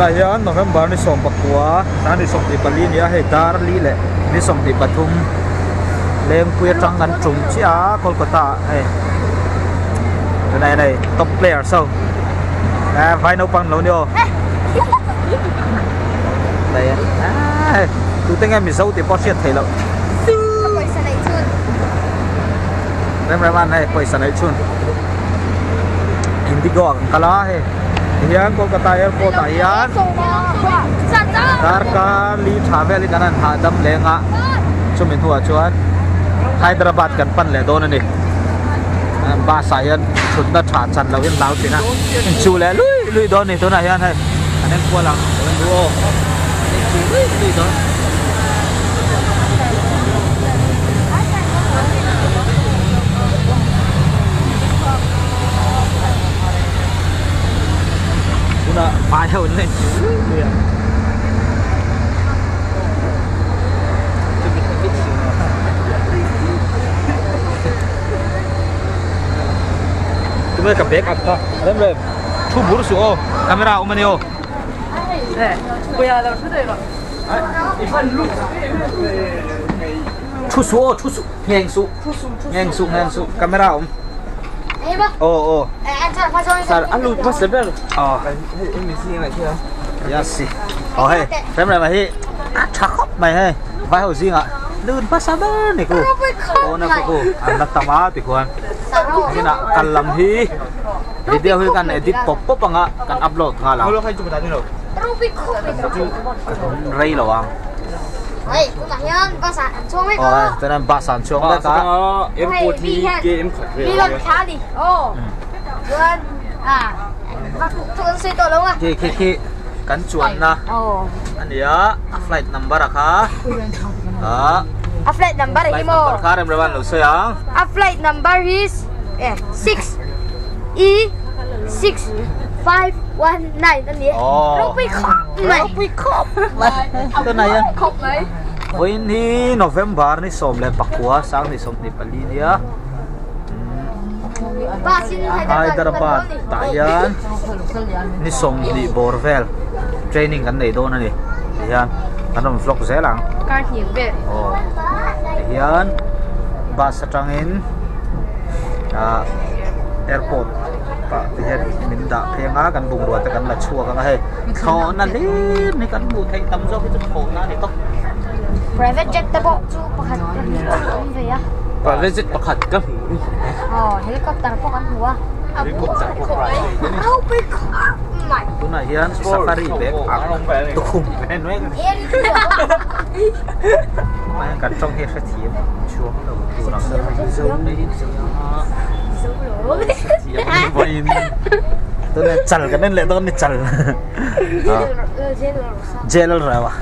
này hian November ni som pakua ta ni som ti pali ni a he dar li le ni som ti pathum leng puya tang kan chung chia Kolkata hey cái này top player sao vai nấu bằng lâu nhiều đây tôi tính em bị sâu thì Porsche thấy lắm em ăn này quay sẵn ấy chun Indigo kala he hian Kolkata airport a hian darka li travel kan an ha dam lenga chumin huwa chuan Hyderabad kan pan le don ani ba sa hian thunna tha chan lo in lau tina chu le lui don ni to na hian hai anen kwa lang len duo lui don una ba heo lên chúng ta backup ta lên lên thu bút số camera ôm anh yêu bây giờ đâu thế rồi thu số ngang số camera ôm oh anh lùi mất sớm rồi em mình xin lại chưa yes hey xem này mày chắc khóc mày hey vai hồ gì ạ lươn pas sabar nih ku oh nak ku anak tamat ikuan ini nak kalam hi video hi kan edit pop anga kan upload ngala kalau kayak coba tadi lo ray lo ang hey kumayan basan chuang ấy oh tenan basan chuang đấy ta airport đi game đi lần khá đi luôn tuần suy tổ luôn à khi kan chuan na anh ya flight number kha flight number is mo kha rem rewan lo sayang flight number is 6 E6519 anh nhỉ Ruby Cop cái này á ôi ni November ni som le pakua sang ni som ni pali dia Hyderabad tayan ni som ni Borvel training kan nei don ani hian kanom vlog ze lang car hiền về hian bus atangin airport pa hian min da phenga kan bung ro ta kan la chua ka he tho na le ni kan bu thei tam zo ki tho na ni to private jet ta bo chu pakhat về á private jet pakhat ka helicopter po kan huwa tu na hian safari bag tu khum pen we mai kan trong he sa thiam chuang lo tu na sa zo ni Boin, tu ni chal kan ni le tu ni chal. Jail rawa,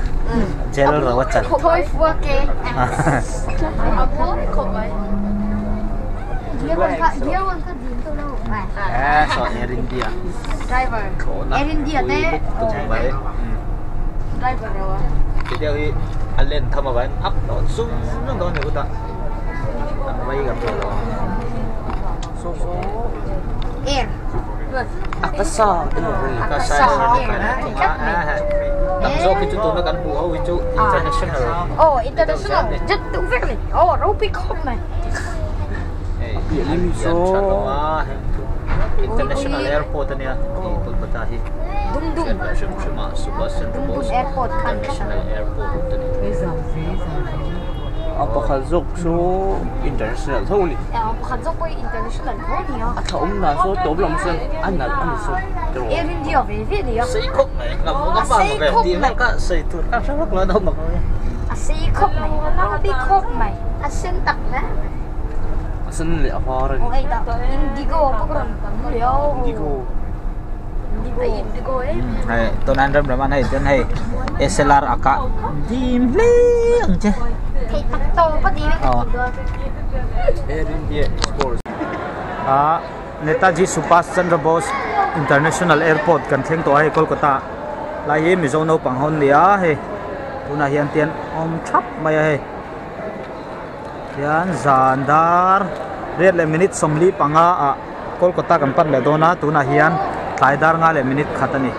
jail rawa chal. Thôi phua ke. Dia kan din tu lo. So Air India. Driver. Air India te. Driver rawa. Jadi ni alen thama ban up don sung nang don ni uta. An mai kan lo. Air. Akasa Tamzo ki tu na kan bu au chu international. International. Jet tu vek ni. Ruby Cop mai. So international airport ni di Kolkata hi. Dum. Shema Subhas Chandra Bose Airport kan International Airport ni. apa khazok so international thôi đi khăn dốc quay international thôi nhỉ ông là số tổ lòng sơn anh số Air India về Việt đi Sei khóc này ngầm ngắm vào về đi mà cả sei tur sao rất là đâu mà sei khóc này Ruby Cop mày xin tặng đó xin liệu hoa rồi Indigo có còn liệu Indigo ấy này tôi ăn râm râm ăn hay tên hay SLR aka dim liang chứ thì tắc to có đi Air India Explorers Netaji Subhas Chandra Bose International Airport kan thleng to ai Kolkata lai hi mizono panghon lia he tuna hian tian om thap mai he hian zandar red le minute somli panga Kolkata kan pan le dona tuna hian thaidar nga le minute khatani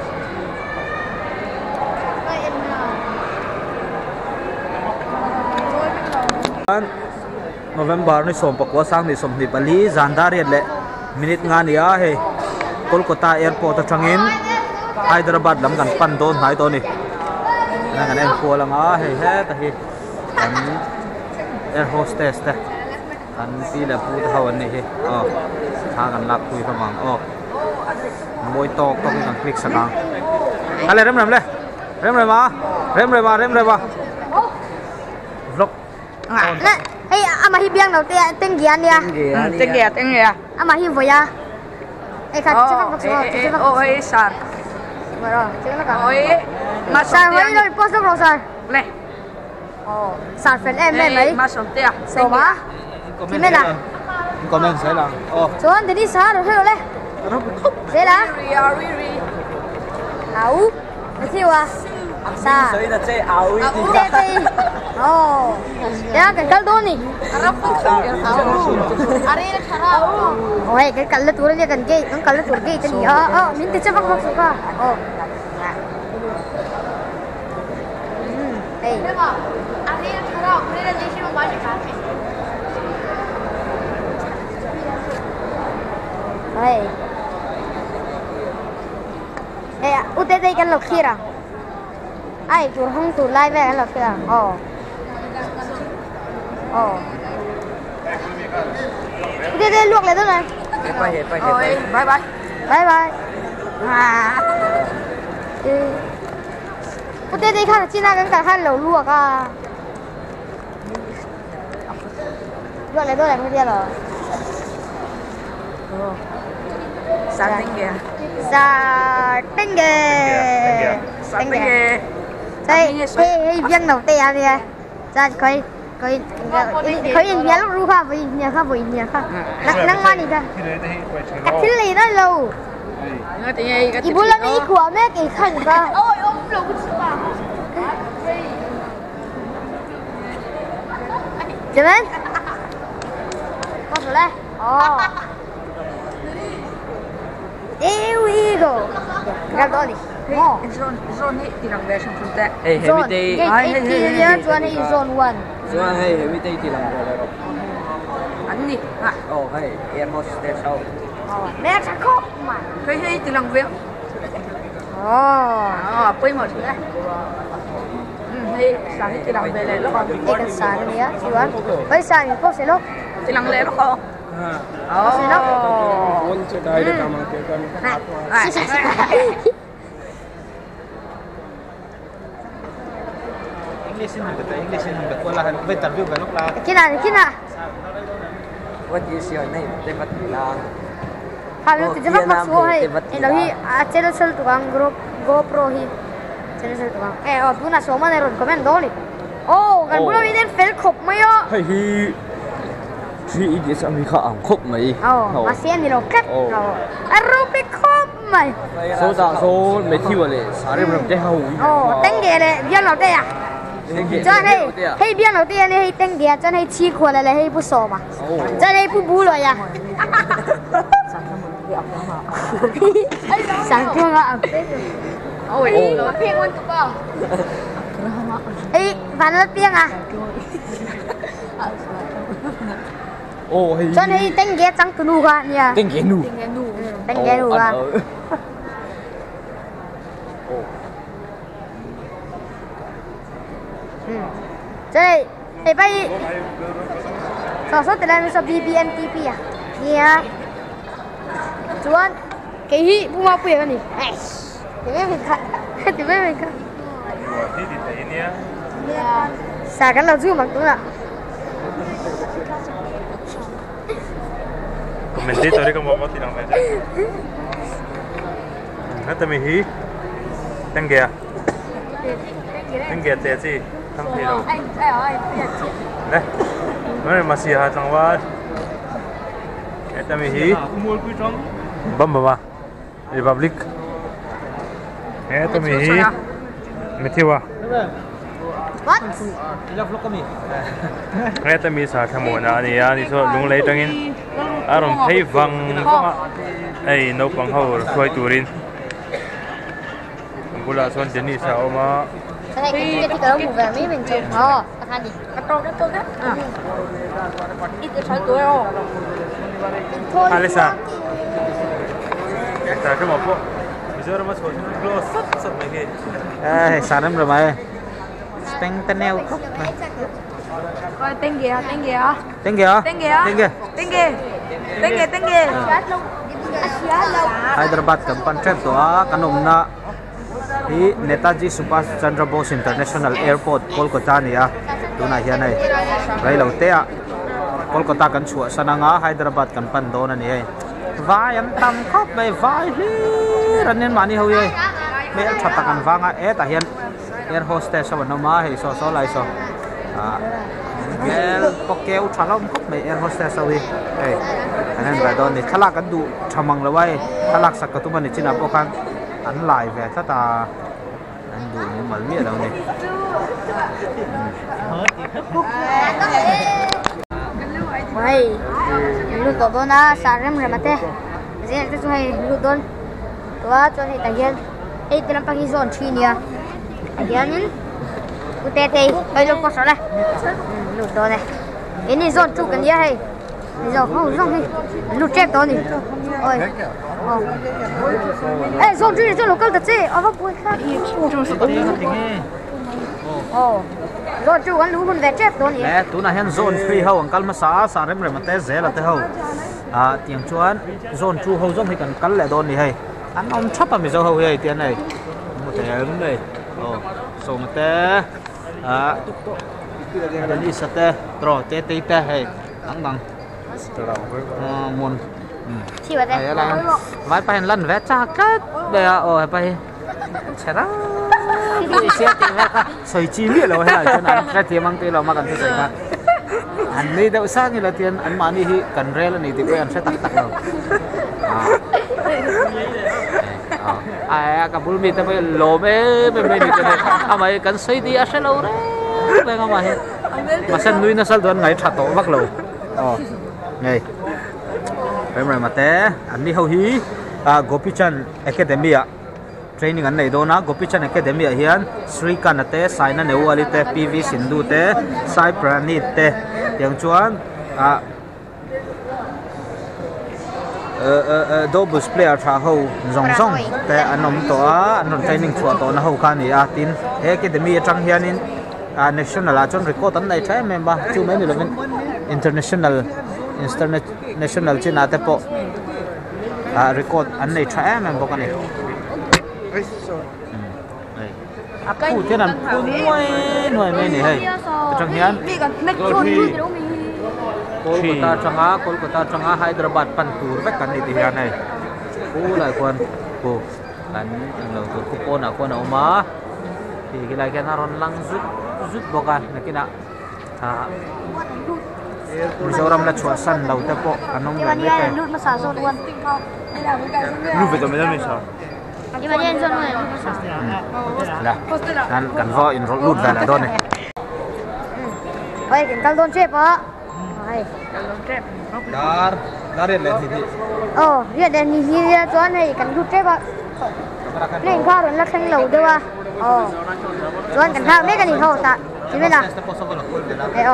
November ni som pakwa sang ni som ni bali zandariat le minute nga ni a he Kolkata airport atangin Hyderabad lam kan pan don hai to ni na kan en ko lang a he ta hi kan air hostess ta kan pi la pu ta hawan ni he tha kan lak pui ka mang moi tok to kan click sakang ale rem ma vlog nè hey ama hi biang đầu tiên tên gì anh nha tên gì ama hi voi ya hey kan chắc bác số ôi sar rồi chắc nó cả ôi mà sar voi rồi post đâu rồi sar lẹ sar fan em mấy mà sống tiệt số má thì mấy là comment sai lang số anh thì đi sar rồi thôi đấy thế là áo cái gì à sa là chơi áo tê ya cái cal đôi nè ôi cái cal là tuổi này cần cái cal là tuổi cái chân gì mình tự chấp bắt số cả đây đây UTT kan lok kira ai tur hong tur lai ve kan lok kira UTT luộc lại thôi này bye bye UTT看进那跟赶看楼luộc à luộc lại thôi này không biết rồi Sa tinh ghê đây hey viên đầu tiên đi ra coi nhìn nhá lúc ruha với nhà khác năng mang đi ra cái thứ này nó lâu ibu làm gì của mẹ cái khăn ra ôi ôm lâu quá chấm lên có số đây Here we go. Gadoli. Mo. Zone ni tilang version punta. Zone. Cái zone này zone 1. Zone hey heavy day tilang version. Anh ni. Hey air hostess sao. Mẹ chắc khóc mà. Cái hey tilang version. Pui một đấy. Hey sáng tilang version lo. Cái cái sáng này á, chú anh. Bây sáng thì có sẽ lúc. Tilang version lo. English in the wala han interview ka lúc la Kina What is your name? Temat lang. Kami tu jawab maksud hai. Ini hi channel sel tukang group GoPro hi. Channel sel tukang. Puna soma ne ron komen doli. Kan puna ni den fel khop mai yo. Hey Chị đi sang đi khảo khúc mày. Mà xem thì nó cắt. Aerobic khop mày. Số tạo số mấy thiêu này, sáng đi làm cái hậu. Tên ghê này, biên đầu tiên à? Cho này, hay biên đầu tiên này hay tên ghê, cho này chi khổ này hay bút sổ mà. Cho này bút bút rồi à? Sáng thương ạ. Ôi, nó phiên luôn tụi con. Ê, và nó phiên à? Cho nên tên ghé trắng từ nụ ra nha. Tên ghé nụ ra. Cho nên thì bây giờ số tiền là số BBNTP à? Nha. Chú anh cái gì cũng mau bịa này. Thì biết mình khăn. Xả cái nào dư mà đúng ạ. Commentator di kamu buat tidak macam. Nanti mihi, tenggia ceci, tampil lo. Dah, mana masih ada tangwat. Nanti mihi, bamba Republic. Nanti mihi, metiwa. What? vlog kami Nanti mihi sa kamu na ni so lung lay tangin. Aron thấy vang ai nấu bằng hầu xoay turin bula son jeni sao mà Cái này cái đó một về mấy mình chụp. Tao ăn đi. Cái to đấy. Ít cái trái tuổi không? Thôi. Alisa. Dạ cái một bộ. Bây giờ nó thôi close sắp mấy cái. Ê, sao lắm rồi mày. Tên tên neo khóc mày. Coi tên kìa. Tên kìa. Tên kìa. Hyderabad tempat trip tu kanum na di Netaji Subhash Chandra Bose International Airport Kolkata ni tu na hian nei rai lo te Kolkata kan chua sananga Hyderabad kan pan do na ni hei vai am tam khop mai vai hi ran nen mani ho ye me thata kan wanga ta hian air hostess sa wanama hei so lai so gel pokeu thalom khop mai air hostess awi ei anh em don ni thalak kan du thamang lawai thalak sak tu man ni china pokan an lai ve ta ta an du ni mal mi lo ni Vậy lúc đó na sarem rồi mà thế giờ cái chỗ này lúc đó tôi cho nên tại hiện ấy từ năm Bắc Zone chi nhỉ hiện cụ thể thì bây giờ có số này lúc đó này cái này zone chủ cần gì hay giờ không zone hay lúc chết đó này ôi ê zone chủ cho local thật chứ ở bắc buổi khác rồi chú anh luôn về chết đó nhỉ? Tu na hian zone 3 ho angkal ma sa rem rem te zel te ho tiang chuan zone 2 ho jong hi kan kal le don ni hei an om thapa mi zo ho hei tian nei mo te em nei so ma te dali sa te tro te hei dang mon Chi vậy ai la vai pa hen lan ve cha kat be pai chera sia ti ka soi chi mi lo ha chen an ka ti mang ti lo ma kan ti sai ka an ni deu sa ni la tian an ma ni hi kan rel ni ti an se tak lo ai ka bul mi te mai lo me ni te amai kan sei di a se lo re be nga ma he ma san nui na sal don ngai tha to vak lo ngai mà té anh đi hầu hí Gopichan Academy training anh này đó na Gopichan Academy hiền Sri Kanate sai na neu ali te PV Sindhu te sai Pranit te tiếng chuan doubles player tha ho zong te anom to anon training thua to na ho khan ni tin Academy atang hianin national chon record an nei thai member 2011 international china te po record an nei thai member kan ni aku thế nan nuôi mấy này hay trong hian Kolkata changa Hyderabad pantur vek kan ni ti hian này u lại quan cô kan lo tu kupon aku na uma thì cái lại cái naron lang zut bokan nakina Mizoram la chua san lau te po anong le me ke lut masa zone 1 lu về tụi mình sao nhưng mà nhân zone này lut masa là nan kan vo in lut về là don này ôi cái căn don chép á ôi dar lên thì riết đến như chỗ này căn lut chép á nên kho rồi lắc thanh lầu đâu à chỗ căn thao mấy cái gì thôi ta chỉ biết là đấy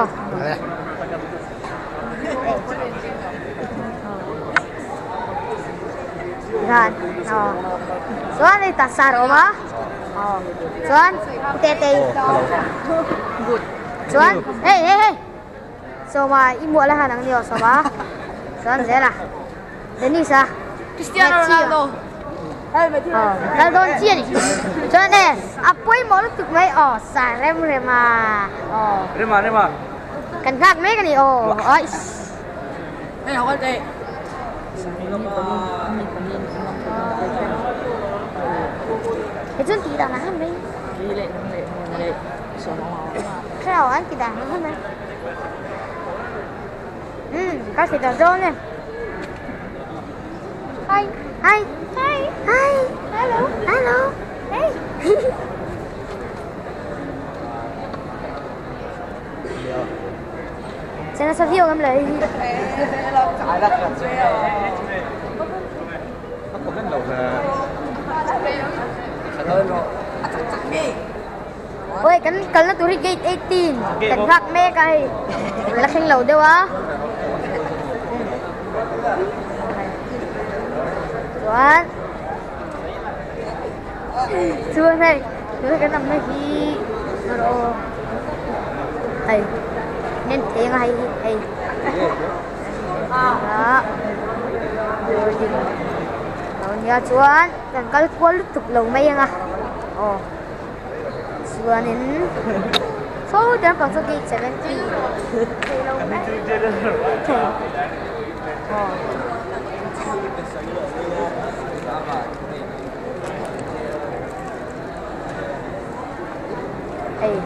Gan, Soan ni tasar oma. Soan, tete. Soan, hey. So ma imu lah hanang dia so ma. Soan zela. Denisa. Cristiano Ronaldo. Ronaldo chia ni. Soan ni, apoi mo lu tuk mai sa rema. Rema. Kan khác mấy cái này ôi. Đây học cái gì? Cái chân tí đằng nào mấy? Lệ. Cái nào ăn tí đằng nào mấy? Cái gì đằng rôn này? Hi. Hello. Hey. Sẽ nó sao view em lấy? ôi cần là tụi gate 18 cần khắc mẹ cái là khinh lầu đâu á Chuan này chúng cái nằm này thì nó hay nên thế hay hay đó rồi thì nhà Chuan cần có cuốn lúc tục lầu mấy à Chuan đến số đang còn số kia 70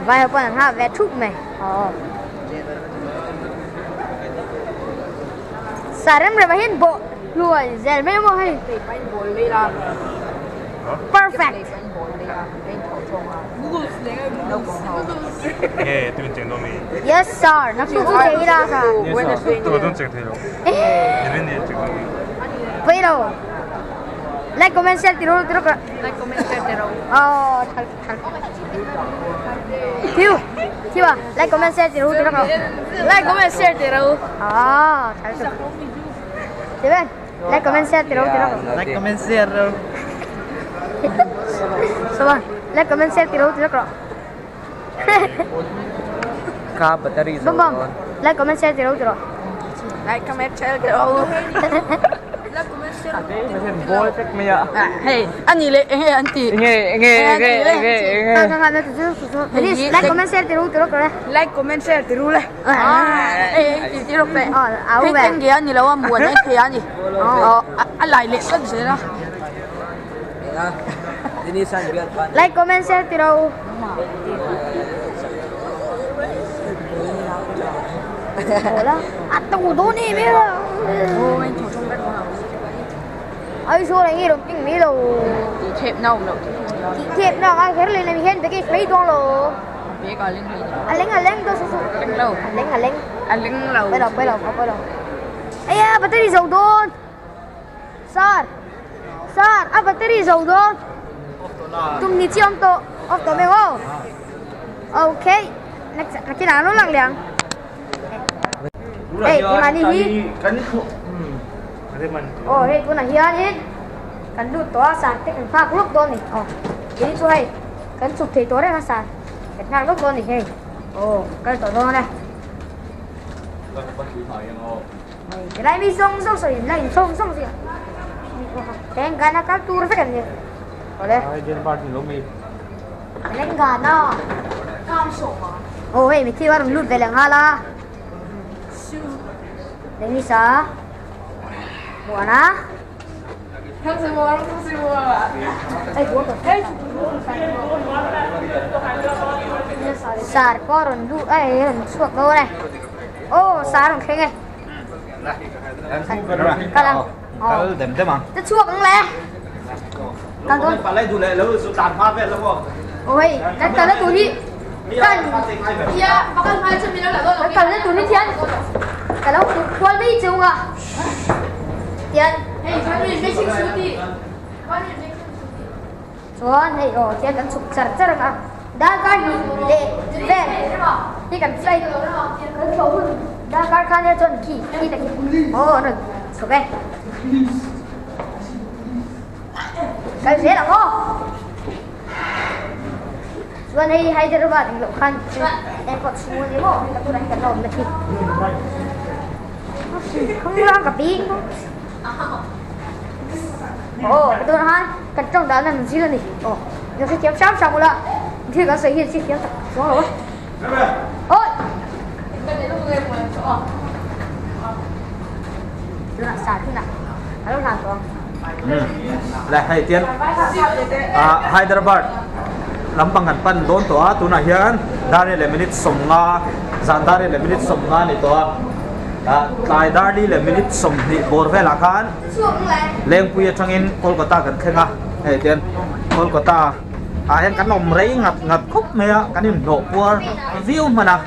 vài hôm qua ha vẽ chụp mày Sarem rồi mà bộ lùi dễ mấy mô hay perfect 예, 또 이제 놈이. yes sir nó cứ thế ra cả 또 어떤 책 돼요? 이런 지금. vậy đâu like comment share tiro like comment share tiro Thiêu à like comment share tiro like comment share tiro thế bên like comment share tiro like comment share sao like comment share tiro Ka battery bom bom like comment share tiro like comment share tiro bol tek maya hey ani le hey anti nge like comment share tiro like comment share tiro le tiro pe áo về về cái kia ni lawa muan ai thia ni lại le san se na ini san biar pan like comment share tiro Hola, tao đồ này biết không? Ai số này nghe được tiếng Mỹ đâu? thẹp nào đâu Thiệp nào ai thấy lên này hiện cái mấy con lô? biết coi lên Aleng tôi số. lên lâu Aleng. lên lâu Quay đầu. Ây da, battery dầu đôn. Sir, battery dầu đôn. Tụi mình chỉ ông to, mấy ô. Ok, cái nào nó lằng lằng. Ê, đi mà đi hi. Hey, cô này hiền hết. Cần đút to sàn, thế cần pha lúc đôn này. Ini tu hay. Cần chụp thấy to đấy mà sàn. Cần pha lúc đôn này hay. Cái to đôn này. Cái này mi song rồi, này song gì? Cái gana các tour phải cần gì? Boleh. Cái gana. Hey, mesti orang lut belang hala. Đây đi sao? Buồn á? Không semua. Sar koron du, suak kau này. Sar orang keng này. Kalang. Dem dem à? Itu suak ang le. Kan tu. Palai du le, lalu sultan ma vet lalu. Dan kalau tu ni kan Iya, bakal macam ni lah. kalau tu ni tian. Kalau kual ni jauh ah. Tian. Hey, kami ni sing suti. Chuan hey tian kan suk char ah. Da kan ni le ven. Ni kan sai. Kan chau. Da kan kan ni chon ki tak. Nó suk cái. Cái gì là ngô? Chuan hey Hyderabad ang lokhan. Em có suo ni mo, ta đánh kan lom na ki. Không lang ka pi. Betul kan? Kan trong đó là gì này? Nó sẽ chém sáp xong rồi. Thì có sẽ hiện sẽ chém xuống rồi. Ôi. Nó xả thế nào? Nó làm con. Là hay tiên. Hyderabad. Lampangan pan don to tu na hian dare le minute somnga zan dare le minute somnga ni to lai dardi le minute somni bor vela khan leng puya changin Kolkata kan khenga he ten Kolkata hian kan lom rei ngat khop me kan in no por view mana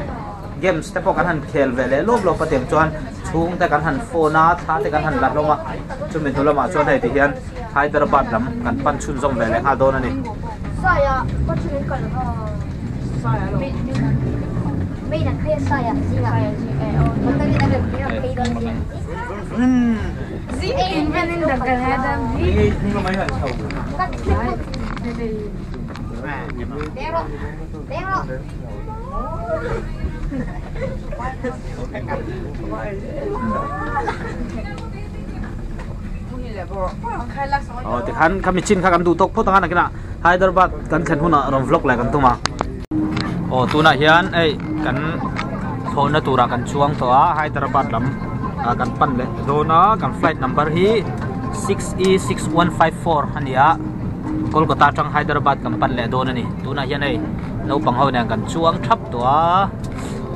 games te po kan han khel vele lo patem chuan chung te kan han phone a tha te kan han lat loma chumin thulama chuan he ti hian Hyderabad lam kan pan chun zom vele ha don ani Saya, kau cakap kan mấy là khay sai à gì à mình tới đây được cái khay đó gì em bên đây được cái hai đam gì nhưng mà mấy lần sầu đeo rồi thì khăn mình chín khăn đủ tốc phốt tăng cái nào Hyderabad cần khen huna rom vlog lại cần tu mà tu na hiền ấy cần thôi na tu ra cần chuang toa Hyderabad lắm cần pan lệ rồi nó cần flight number hi 6E6154 anh ya Kolkata trong Hyderabad cần pan lệ đó này tu na hiền ấy lâu bằng hồi này cần chuang thấp toa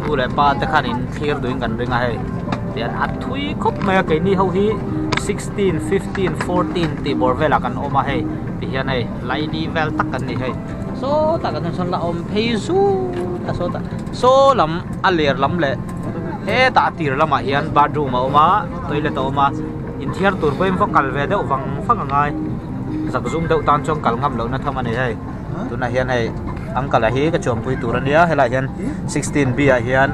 tu lại pa te khan in clear doing cần ring ai thì anh thui khóc mấy cái ni hậu hi 16, 15, 14 thì bor vela kan oma hay thì hiện nay lại đi vel tắc kan ni hay so ta kan son la om peisu ta so lam aler lam le he ta tir lama hian bathroom ma oma toilet oma in thiar tur ko em kal ve deuh wang phang ngai zak zoom deuh tan chong kal ngam lo na thama ni hay tuna hian hay angkal a hi ka chom pui tur ania hela hian 16b a hian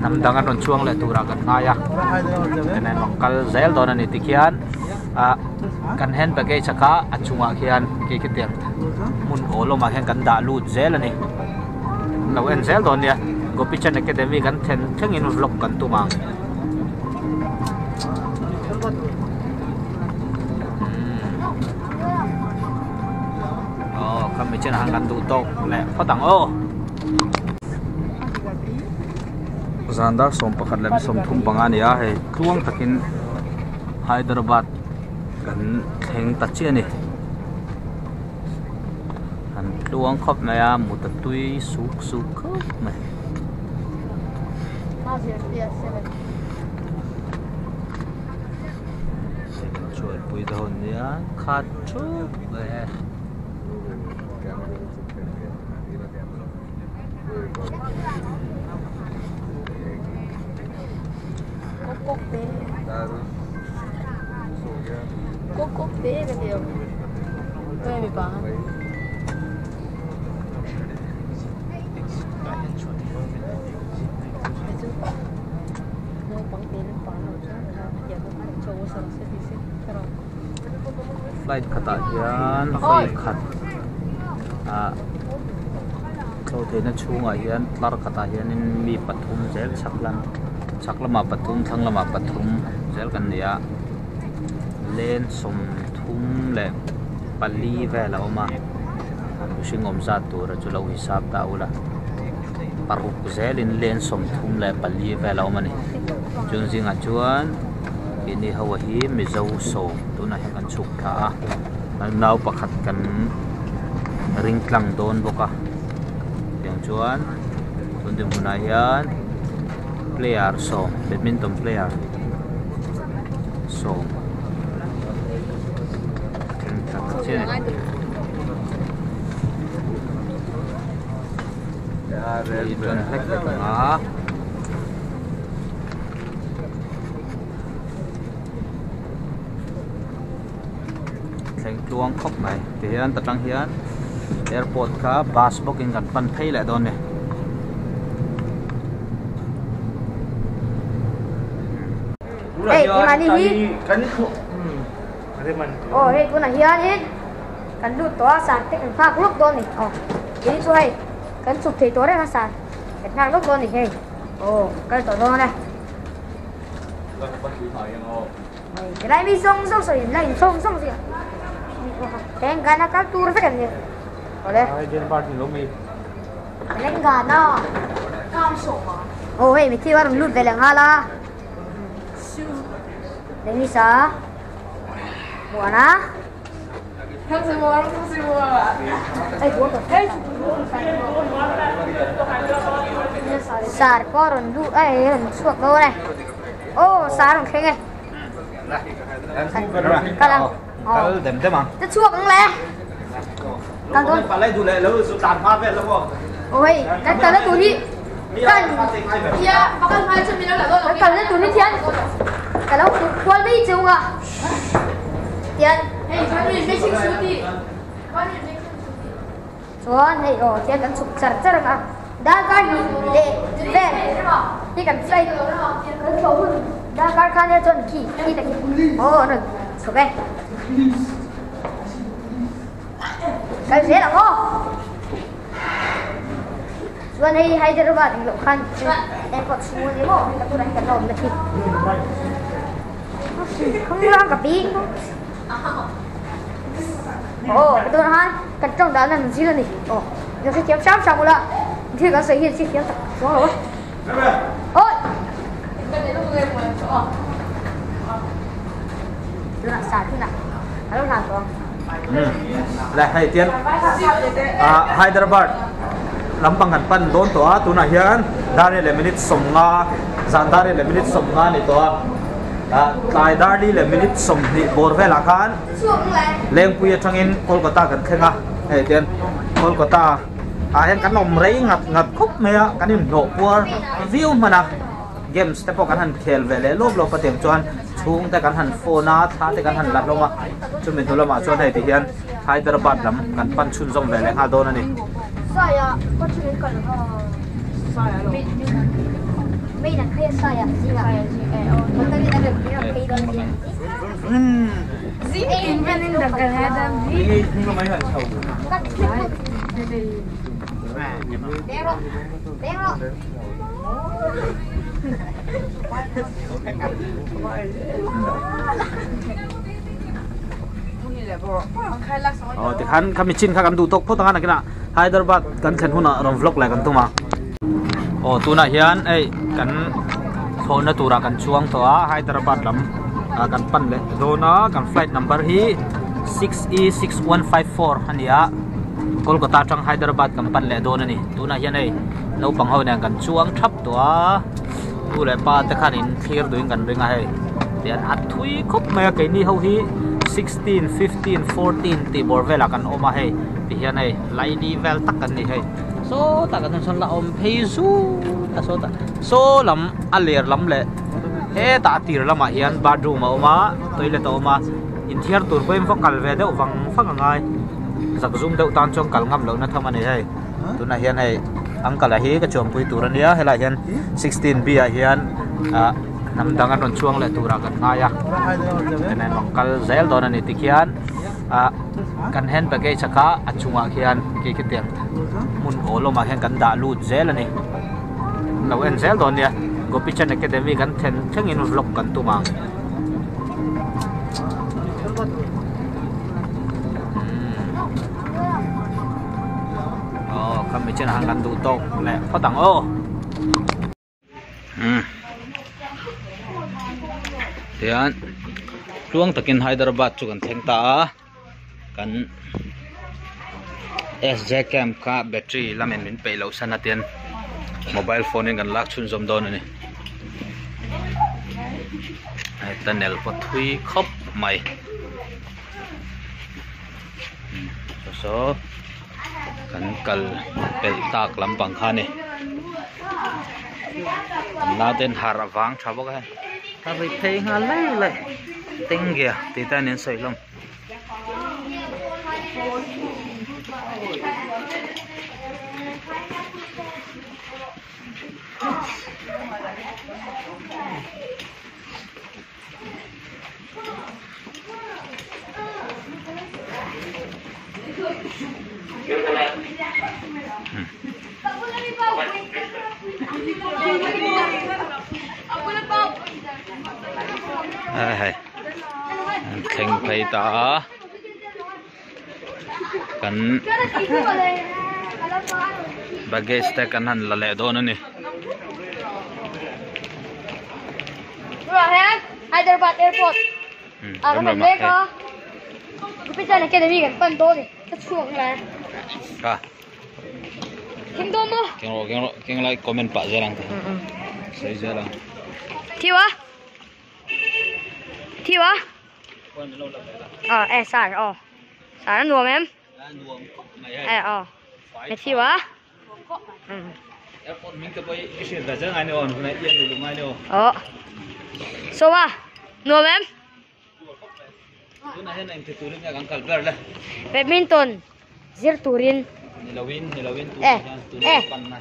nam dangan ron chuang le tura kan ngaya enen mangkal zel don ani tikhian kan hen ba ge chaka achunga khian ke kitiang mun oloma hen kan da lut zel ani lo en zel don ya Gopichan Academy kan theng in vlog kan tuma kami chen hang kan tu tok le phatang o Zandar som pakhat lem som thum panga ni a he tluang takin Hyderabad kan theng ta chi ani kan tluang khop na ya mutatui suk khop mai chuan pui don ya khat chu le Cốc tế cái điều tôi bị bắn flight khata hian flight khat so thế nó chunga hian tlar khata hian in mi pathum zel chaklama pathum thanglama pathum zel kan nia len som thum le pali vela oma singom za tur chu lo hisab ta ula paruk zel in len som thum le pali vela oma ni chun zinga chuan ini hawa hi mizo so tuna he kan chuk tha nau pakhat kan ring tlang don boka yang chuan tun dim huna hian player so badminton player so thành tuang khóc này thì hiện tại đang hiện airport ka bus booking kan pan phei lại don này hey gimana hi kan oh hey guna hian hi kan lut to san tek phak luk don ni oh ini chu hay kan chụp thei to re ha san kan phak luk don ni hey oh kan to don này cái này mi song rồi này song gì Tên gana các tour phải cần gì? Ở đây. Trên party lúc mi. Lên gana. Cam sổ mà. Oh hey, mình thi vào lút về là ngala. Đây mi sa. Buana. Không xin mua. Hey, buat. Hey. Sar koron du, suak đâu này. Oh, sar không khen này. Kalang. dem dem à Nó chuộc cũng lẹ. Càng thôi. Phải lấy du lệ lâu số tàn hoa về lắm không? Ôi, cái cần nó tụi đi. Cần. Iya, makan macam ni lah. Cái cần nó tụi đi thiên. Cái lâu quên đi chung à. Thiên. Hey, kami mixing suti. Kami mixing suti. chuan hei thế kan chuk char char nga Dakar hi le ven hi kan flight kan so Dakar khan ya chon ki ta ki no so ke kan se la ko chuan hei Hyderabad lo khan airport su ni mo ta tu ran kan lo na ki không ra cả tí tôi nói cẩn trọng đó là gì rồi nhỉ giờ sẽ chém sát xong rồi đó thì có sự hiện sẽ chém xuống rồi ôi tôi làm sao thế nào nó làm xuống lại hay tiến Hyderabad lắm bằng ngàn pan đốn tổ tu này hiền dari le minute somnga zan dari le minute somnga này tổ tại dari le minute som ni bor ve la khan leng puya changin Kolkata kan khenga he ten Kolkata hen kan nom rei ngap khop me kan in no por view mana game step kan han khel ve le lob lo pateng chuan chung te kan han phone a tha te kan han lat loma chumin thulama chuan hei ti hian Hyderabad lam kan pan chun zom ve le ha don ani saya có chuyện cần mấy lần khai saya gì là mà tôi đã được cái là cái đó gì in bên in đặc cái đó gì nhưng mà mấy lần chầu đeo rồi thì khán kami chin kha kan du tok photang ana kina Hyderabad kan khen huna rom vlog lai kan tuma tu na hian ei kan phone tura kan chuang to a Hyderabad lam kan pan le dona kan flight number hi 6E6154 hania Kolkata tang Hyderabad kan pan le dona ni tu na hian ei lo pang ho ne kan chuang thap to a tu le pa te khan in clear doing kan ringa hei tian at thui khop me ke ni ho hi 16, 15, 14 ti bor vela kan oma hei ti hian hei lai ni vel tak kan ni hei so ta kan son la om phei zu ta so lam aler lam le he ta tir lama hian bathroom oma toilet oma in thiar tur boim fo kal ve deuh wang phang ngai zak zum deuh tan chong kal ngam lo na thama ni hei tuna hian hei angkala hi ka chom pui tur ania hela hian 16 bi a hian nam dangan ron chuang le tura kan ngaya nen mangkal zel don ani tikhian kan hen bage chaka achunga khian ki kitiam mun oloma hen kan da lut zel ani lo en zel don ya Gopichan Academy kan then thengin vlog kan tuma kami chen hang kan du tok le photang Tiyan luang takin Hyderabad chu kan theng ta kan SJ cam ka battery lamen min pe lo sana tian mobile phone kan lak chun zom don ani ai tunnel po thui khop mai so kan kal pel tak lampang khani na den harawang thabo ka ta bị thấy hà lại tinh kìa thì ta nên sợi lông thình thầy ta kan baggage ta kan han la le don ani Hyderabad airport kan le ka Gopichan Academy kan pan do ni ta chuang la ka Kim do mo keng lai comment pa jalang ta sei jalang Thiwa sar sar nuông em mẹ thiwa airport mình cái bay cái là chắc ai nữa hôm nay yên được mai nữa so nuông em tu na hen anh thì tu rin yang angkal ber lah badminton zir turin Nilawin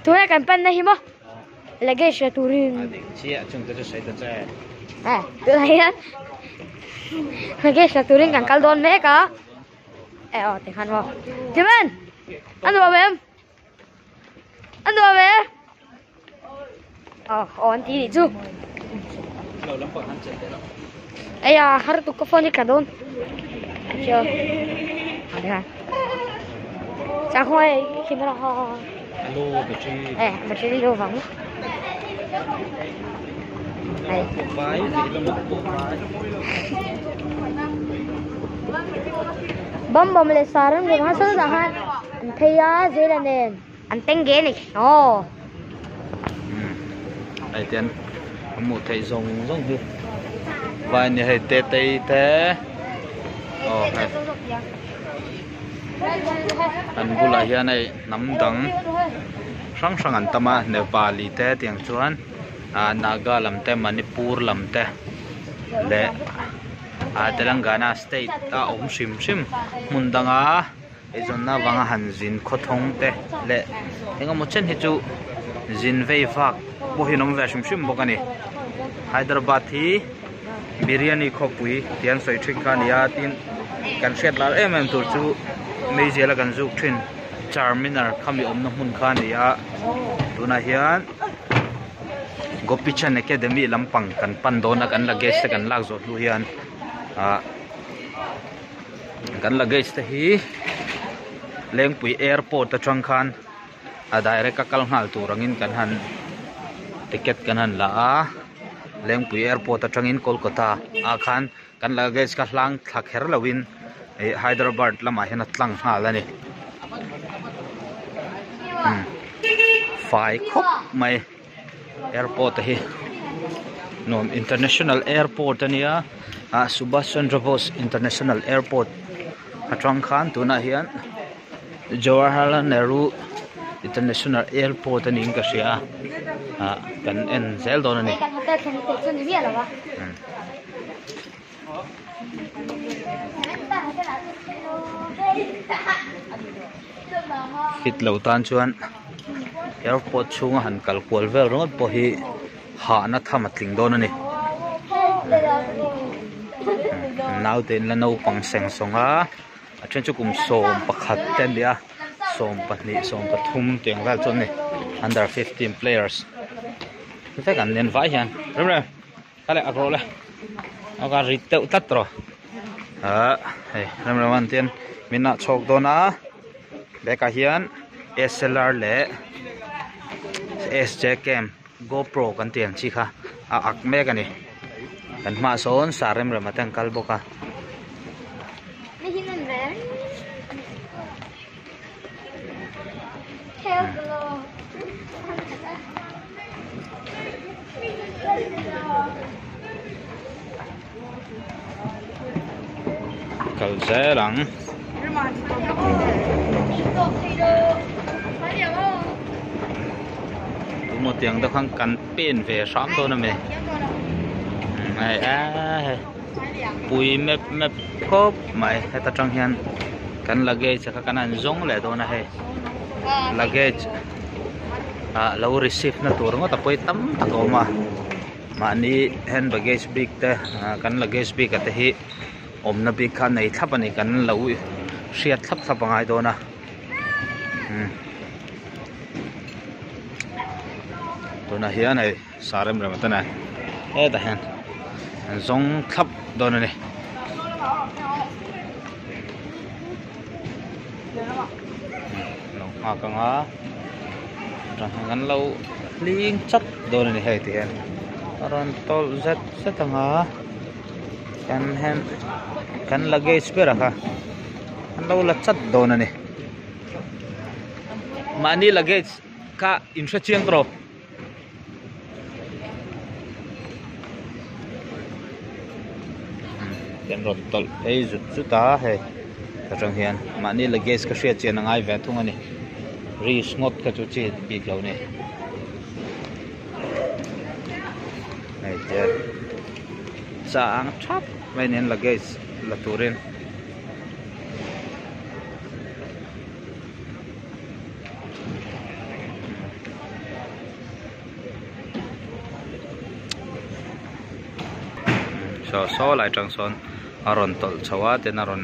tu na kan pan na himo lagi siya turin siya chung ta sai ta che tu la yan lagi siya turin kan kaldon me ka te khan mo Jimen ăn đồ về em ăn đồ về anh tí đi chú ấy à har tụ có phone đi cả đôn chưa đây ha sao không ai khi mà họ alo mà chơi đi đâu vắng này phái gì là một bộ phái bom bom le sarang de ma sa dahan thaya zelanen anteng ge ni no ai tiền một thầy rồng rồng đi vài nhà hay tê tê thế hay anh bu lại hiện này nắm đắng sang sang anh tama Nepali thế tiếng chuan Naga làm thế Manipur làm thế để Telangana state sim sim mundanga izonna wanga hanjin khothong te le enga mochen hi chu jin vei vak bo hinom ve sim sim bokani Hyderabad hi biryani khopui tian soi thik kan ya tin kan set la em tur chu mei jela kan zu thin charminar khami omna mun khan ya tuna hian Gopichan Academy lampang kan pandona kan lage se kan lak zo lu hian kan luggage te hi lengpui airport atang khan direct ka kal ngal turangin kan han ticket kan han la lengpui airport atangin Kolkata khan kan luggage ka hlang thak her lawin Hyderabad lama hian atlang halani fai khop mai airport hi nom international airport ania Subhash Chandra Bose International Airport atang khan tuna hian Jawaharlal Nehru International Airport ani ka sia kan en zel don ani kan hotel kan te chu ni bia la wa fit lo tan chuan airport chunga han kal kwal vel rongot po hi ha na thamatling don ani now ten la no pang seng songa achen chu kum som pakhat ten dia som pahni som pathum teng val chon ni under 15 players thế kan nen vai hian rem rem kale agro le aga riteu tatro hey rem rem an ten mina chok dona beka hian SLR le SJ Cam GoPro kan tiang chi kha ak me kan ni kan ma son sarem rem atang kal boka ni hinan ve hello kal zelang một tiếng đâu không cần pin về xóm thôi nè mày này bùi mép mép khốp mày hay ta trong hiền cần luggage cho các anh giống lại thôi nè luggage lâu receive na tour ngó tập quay tắm tập mà ni hand baggage big te cần luggage big cái hi na big khan này thắp anh cần lâu siết thắp bằng ai thôi nè tôi nói hiện này sarem rồi mà tôi này ta hen giống khắp đồ này lòng càng á rồi ngắn lâu liên chất đồ này hay thì hen rồi tôi rất thằng á can hen can luggage पे रखा lâu là chất đồ này mà ni luggage ka insha chiang tro cái rồi tol ấy chút ta hay trong hiện mà ni luggage cái xe chuyện ngay về thung này ri snot cái chỗ chuyện bị lâu này này chơi sáng chắp vậy nên luggage là turin so lai tang son aron tol chawa ten aron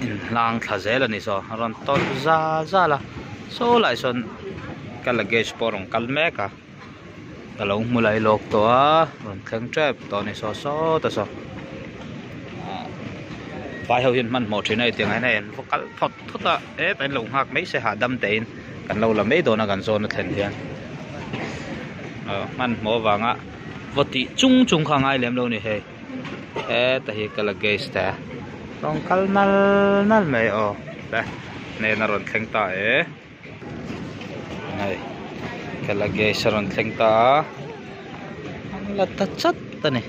in lang thazel ani so aron tol za la so lai son ka luggage porong kalmeka kalong mulai lok to ron thleng trap to ni so ta so vai hậu hiện man một trên này tiếng này vô cắt phật thốt ta ế tại lồng hạc mấy xe hạ đâm tiền cần lâu là mấy đồ nó gần zone nó thành thiên man mỏ vàng á vô tị chung khang ai lem lâu này hè ế tại hiện cái là gas ta rong cal nal mấy đây này nó ron theng ta ế này cái là gas ron theng ta là ta chất ta này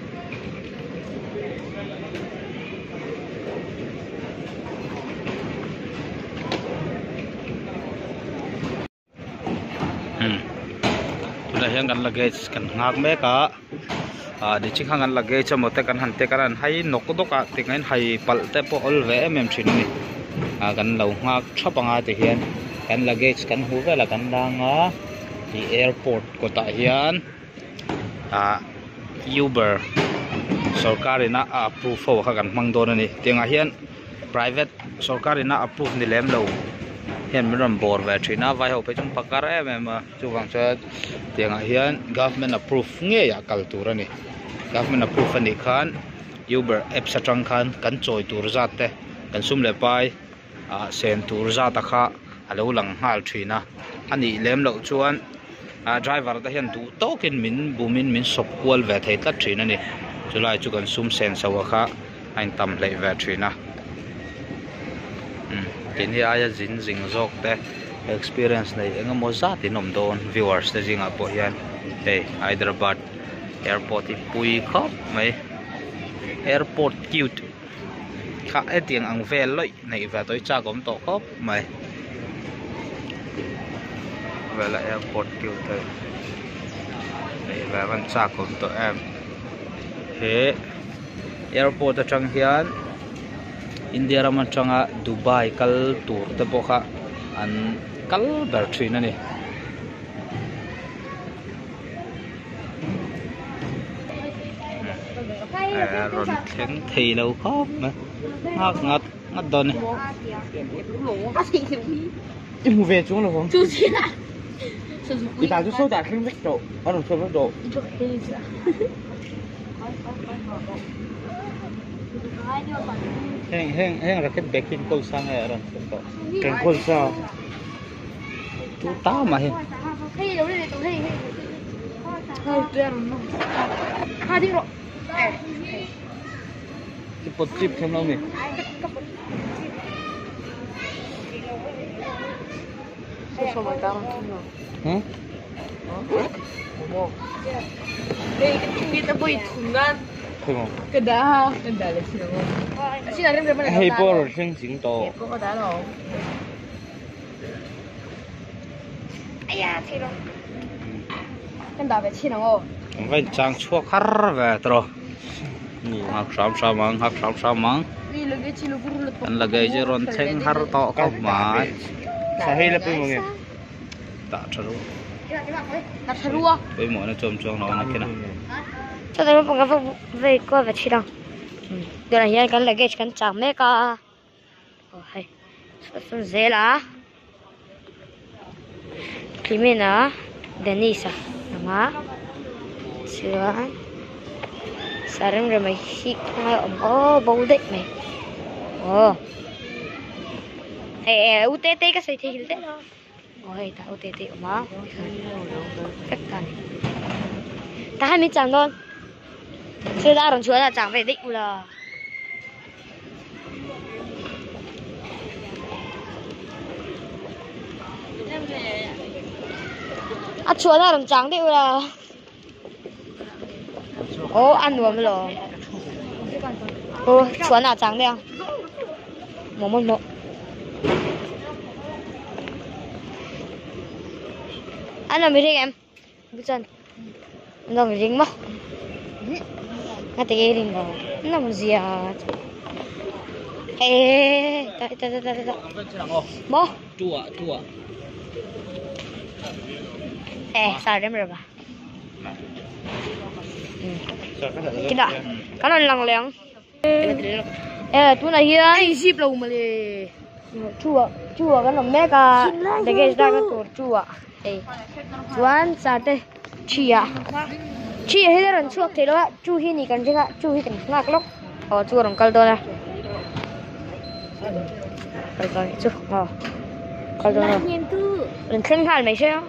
đây hiện gần luggage kan ngak me ka đi chính hàng luggage cho một tay kan han te kan hay nóc đó cả tiếng anh hay pal te po all ve mem chin ni kan lâu ngak chapanga te hian kan luggage kan hu ve la kan danga di airport ko ta hian Uber sarkari na approve fo ka kan mang don ni tiếng hian private sarkari na approve ni lem lo hiện mình làm board về chuyện nào vài hộp phải trong pakar em mà chú vàng cho tiếng hiện government approve nghe ya culture này government approve này khan Uber app sa trang khan kan choi tur zat te kan sum le pai sen tur zat ta kha alo lang hal thina ani lem lo chuan driver ta hian tu token min bumin min sop kwal ve thei ta thina ni chulai chu kan sum sen sawa kha ein tam le ve thina tin hi aya zin zing zok te experience nei enga moza ti nom don viewers te jinga po hian Hyderabad airport i pui khop mai airport cute kha e tiang ang vel loi nei va toi cha gom to khop mai vela airport cute te nei va van cha gom to em he airport atang hian India raman changa Dubai kal tur te boka an kal ber thin ani ron theng thei lo khop ma ngắt don ni im về xuống rồi không chú chị ạ đi tao chú số đạt không biết độ ở đồng số biết độ heng raket backing ko sang ay ron to cái con sao tu ta ma hen hey đâu đây tụi hey hey tuyệt hai tiếng rồi cái pot chip thêm lâu nè sao mà tao hả đây cái ta bơi thùng gan thôi không cái đá là gì đâu xin là đem hay bỏ rồi sinh chính to có đá đâu ai da thì đâu cái đá về xin đâu phải trang chua khar về rồi hak sam mang đi là cái chi là buru là anh là cái gì ron theng har to có mà sao hay là bây giờ ta chru đặt rùa bây mỗi nó chôm chôm nó kia nào cho tôi một cái về qua về đâu điều này hiện cái luggage cái chẳng mấy cả hay xong dễ là khi mình à Denisa mà sửa sarang rồi mày hít ngay bầu đấy mày UTT cái gì thì thế ôi ta UTT mà cách này ta hay mình chẳng luôn chưa ra đồng chúa là chẳng về định là chúa ra đồng trắng định là ăn luôn rồi chúa nào trắng đi không một ăn làm gì em bây giờ nó phải dính mà cái gì đó nó làm gì à đây bố chua sao đem rồi bà kina kanon lang lang tu này hiền ai ship lâu mà lì chua cái nó mega để cái ra cái tổ chua chuan sa te chia hết rồi chuột thế đó chu hi ni kan jega chu hi kan ngak lok chu rong kal do la kal chu kal do lần thân hal mày sao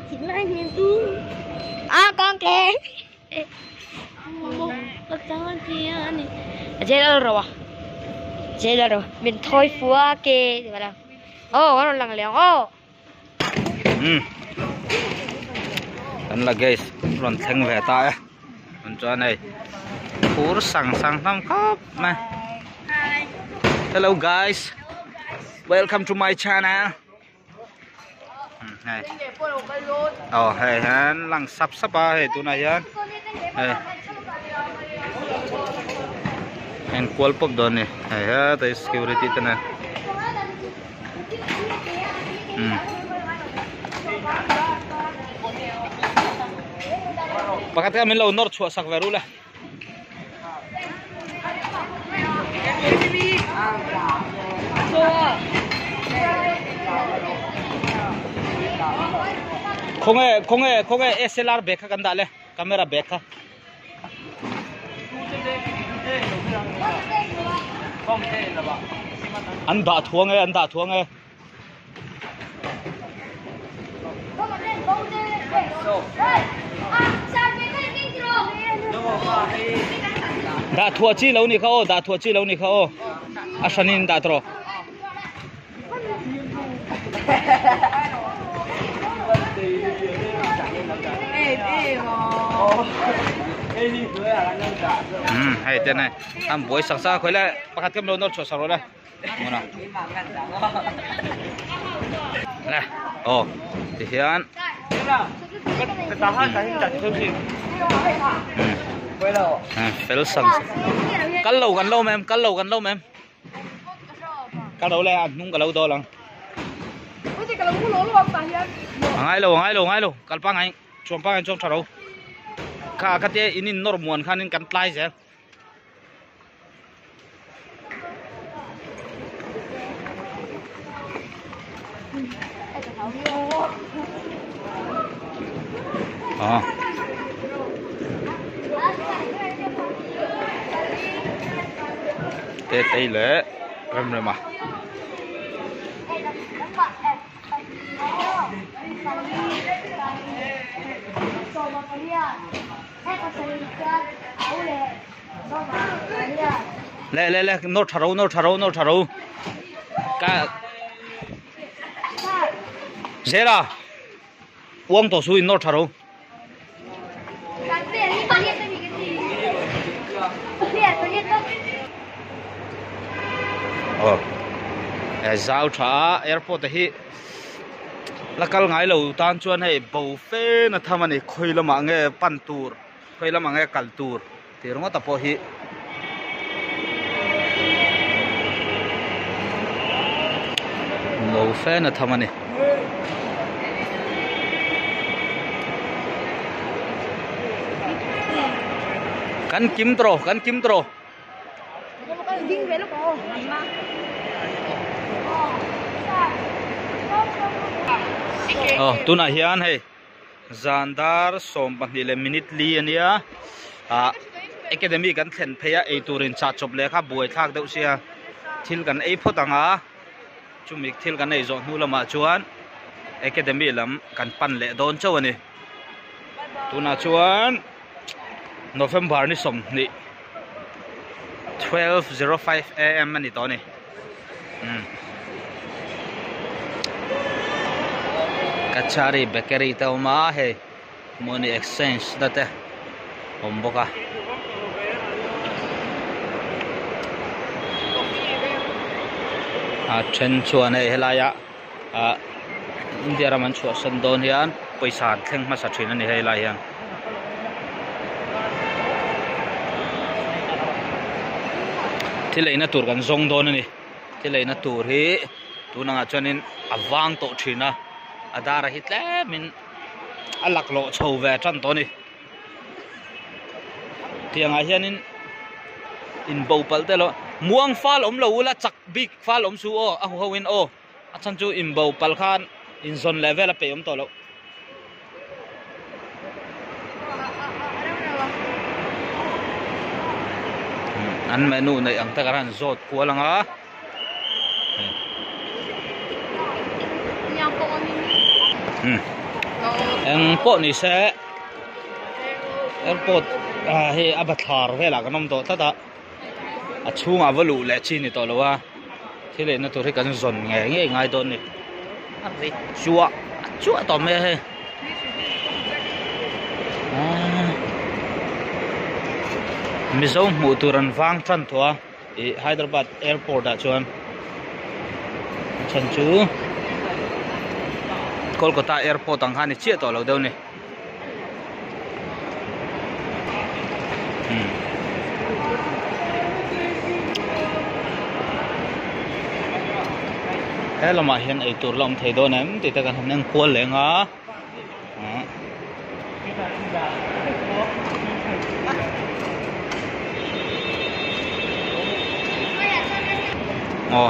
con kén chơi rồi mình thôi phua kê vậy là nó lằng lẻo là guys còn thằng về ta còn cho này phú sẵn năm khóc mà hello guys welcome to my channel này hay hắn lằng sắp hay tụi này hắn and call pop don ne ha ta security tana pakat ka min lo nor chua sak veru la khonge SLR back ka kan dale camera back ka anh đã thua nghe đã thua chi lâu nị khao asanin đã tro hay thế này anh buổi sáng sớm khởi lại bắt cam lâu nó cho sao rồi đây này thì hiện phải sẵn cắn lâu mềm cắn lâu này anh nung cắn lâu đó lắm ngay lâu cắn băng anh chọn thảo đâu cả cái thế in nor muôn khan in cắn lại chứ tê lệ rầm rồi mà lệ nốt tharo cả dễ là uống tổ suy nốt tharo giao trả airport hi là cái ngày lâu tan chuan hay bầu phê na tham anh khơi làm ăn nghe pan tour khơi làm ăn nghe cal tour thì nó tập hi bầu phê na tham anh kan kim tro tu na hian hei zandar som panile minute li ania academy kan thlen pheya ei turin cha chop le kha buai thak deuh sia thil kan ei photanga chumik thil kan ei zo nu lama chuan academy lam kan pan le don chaw ani tuna chuan November ni som ni 12:05 am ani to ni Kachari bakery tao ma he money exchange date homboka chen chuan ei helaya India raman chu san don hian paisa thleng ma sa thin ani helai hian thileina tur kan zong don ani thileina tur hi tunanga chuanin awang to thina adara hitle min alak lo chho ve tran to ni tiang a hian in bo pal te lo muang fal om lo la chak big fal om su o a ho in o a chan chu in bo pal khan in zone level a pe om to lo an menu này ang ta karan zot ko lang a ang po ni se airport he abathar vela kanom to ta a chunga valu le chi ni to lo wa thile na to ri kan zon nge ngai don ni a chua to me he Mizo mu turan vang tran thua Hyderabad airport da chuan chan chu Kolkata airport ang hani chia to lo deu ni hello ma hian ei tur lom thei do nem ti ta kan nang pol lenga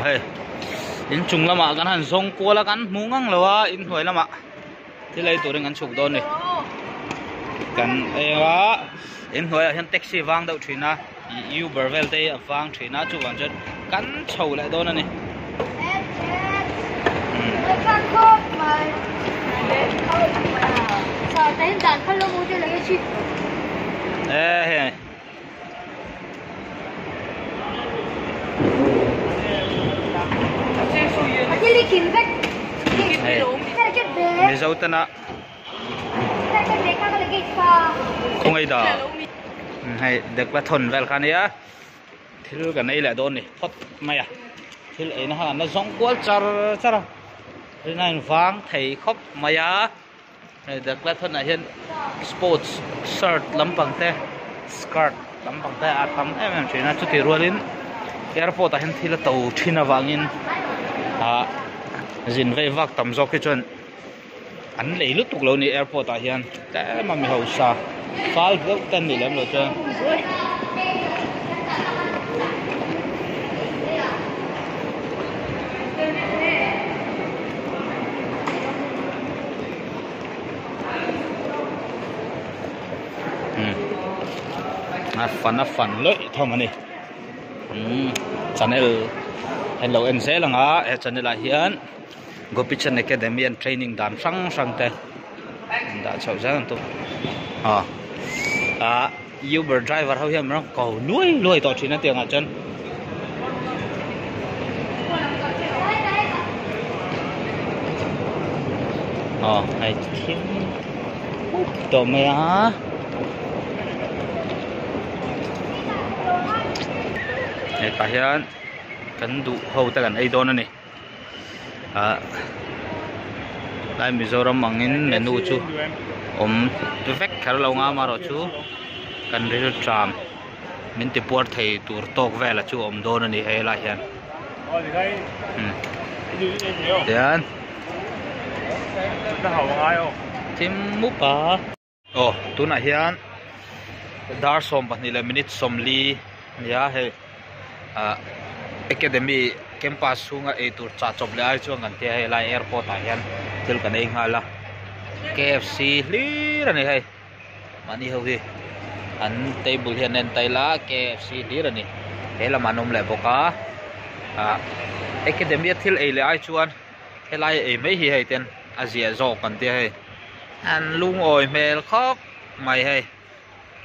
hey in chung lama kan han song ko la kan mungang lawa in hoi lama ti lai turing an chuk don ni kan ewa in hoi hian taxi wang dau thina Uber vel te awang thina chu wan jet kan chho lai don ani sao tên đàn khăn lông mua cho lấy cái chi Jadi kinvek, ni zau tana, không ai đó, hay được là thuần về cái này á, thì cái này là đồn này, phật mày à, thì lại nó giống quá char char, cái này vàng thấy khóc mày à, được là thuần này hiện sports shirt lắm bằng thế, skirt lắm bằng thế, tắm em chuyện là chút tiền rồi đến airport hiện thì là tàu China vàng in zin vei vak tam zo ke chon an lei lu tuk lo ni airport a hian ta ma mi ho sa fal go tan ni lem lo chon a fan loi thom ani channel hello en se lang a e channel a hian Gopichan Academy and Training dan sang te da chau jang tu Uber driver how hiam rong ko lui to thina tiang a chen ai thim to me a e ta hian kan du ho ta kan ei don ani lai Mizoram mangin menu chu vek khar lo nga ma ro chu kan ril tram min ti por thei tur tok vela chu don ani he la hian yan ta haw ngai o tim mu pa tuna hian dar som pa ni la minute som li ya he academy campus sunga e tur cha chop le ai chuang an te he lai airport a hian til kan ei ngala KFC lir ani hei mani ho hi an table hian nen taila KFC lir ani hela manom le boka academy thil ei le ai chuan helai ei mai hi hei ten azia zo kan te hei an lung oi mel khop mai hei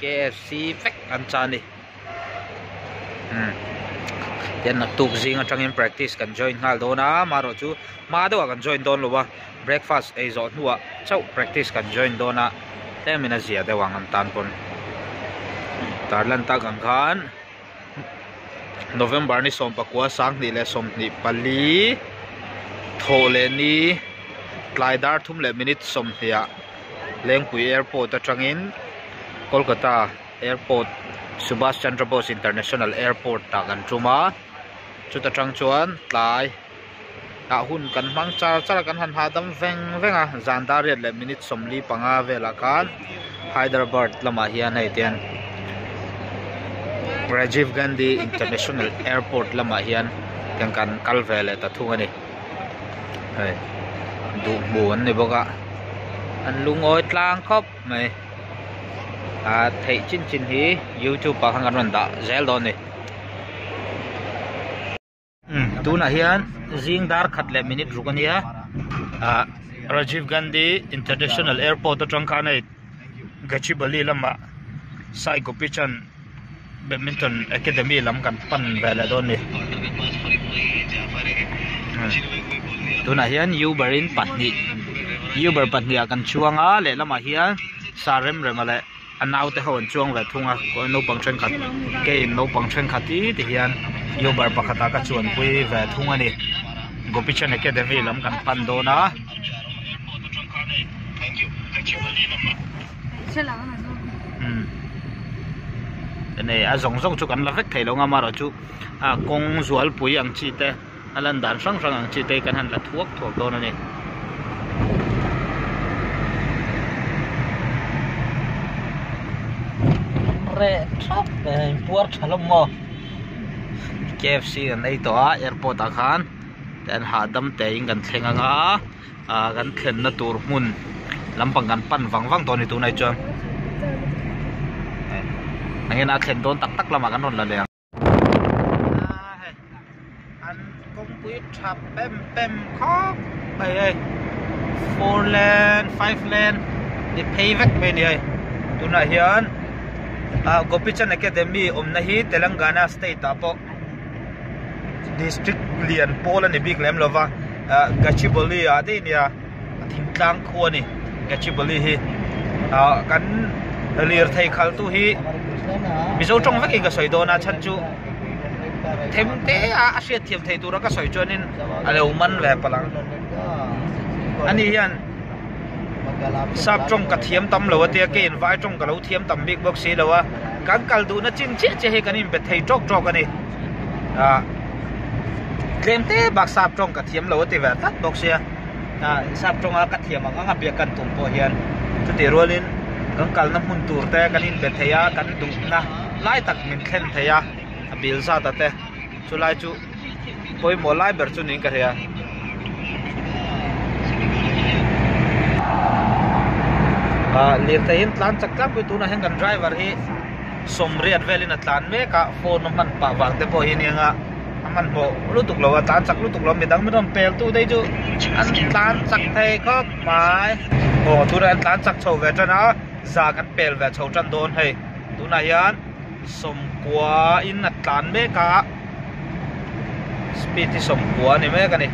KFC fek an chani then tuk zing atang in practice kan join ngal dona maro chu ma do kan join don lowa breakfast ei zo nuwa chau practice kan join dona temina zia de wang am tan pon tarlan ta gang khan November ni som pakwa sang ni le som ni pali thole ni klaidar thum le minute som hia lengpui airport atangin Kolkata airport Subhash Chandra Bose International Airport ta kan truma chuta tang chuan tlai ta hun kan mang char kan han hadam venga zandariat le minute somli panga vela kan Hyderabad lama hian hei tian Rajiv Gandhi International Airport lama hian kang kan kalvele ta thunga ni hei du buan ni boka an lungoi tlang khop mai thei chin chin hi YouTube pa hangan ron da zel don ni tuna hian zingdar khatle minute rukania Rajiv Gandhi International Airport atangka nei Gachibowli lama sai Gopichan Badminton Academy lam kan pan vela don ni tuna hian Uberin patni Uber patni akan chuanga le lama hian sarem remale anau te hon chuang ve thunga ko no pangchen khat ke no pangchen khati ti hian Uber pakhata ka chuan pui ve thunga ni Gopichan Academy lam kan pan dona này rong rong chụp ảnh là vết thấy lâu ngắm mà rồi chú công ruột bụi ăn chi tê lần đàn sang sang ăn chi tê cái hắn là thuốc đâu này re chop buat chalom mo KFC an ei to airport a khan ten ha dam te in kan thlenga nga kan thlen na tur mun lampang kan pan wang to ni tu nai chon anh na thlen don tak tak lama kan ron la le an kong pui thap pem khop bai 4 lane 5 lane ni pay vek me ni ai tu na hian Gopichan Academy na hi Telangana state apo district lian pola ni big lem lova Gachibowli adi nia thingtlang kho ni Gachibowli hi kan lir thei khal tu hi mizo tong vek ga soidona chanchu themte a hriat thiam thei tur ka soi chonin alo man ve palang ani hian sap trong ka thiam tam lo te ke in vai trong ka lo thiam tam big box si lo wa kan kal du na chin che he kanin be thei trok ani klem te bak sap trong ka thiam lo te va tat box ya sap trong a ka thiam anga be kan tum po hian tu te rolin kan kal na mun tur te kanin be theya kan du na lai tak min khen theya bil sa ta te chu lai chu poi mo lai ber chu ning ka heya lir te hin tlan chak klap tu na heng kan driver hi somriat velin atlan me ka phone man pa wang te po hin nga aman bo lutuk lo tan chak lutuk lo midang midom pel tu dei chu an tlan chak thei khop mai tu ran tlan chak chho ve chana za kan pel ve chho chan don hei tu na hian som kwa in atlan me ka speed ti som kwa ni me ka ni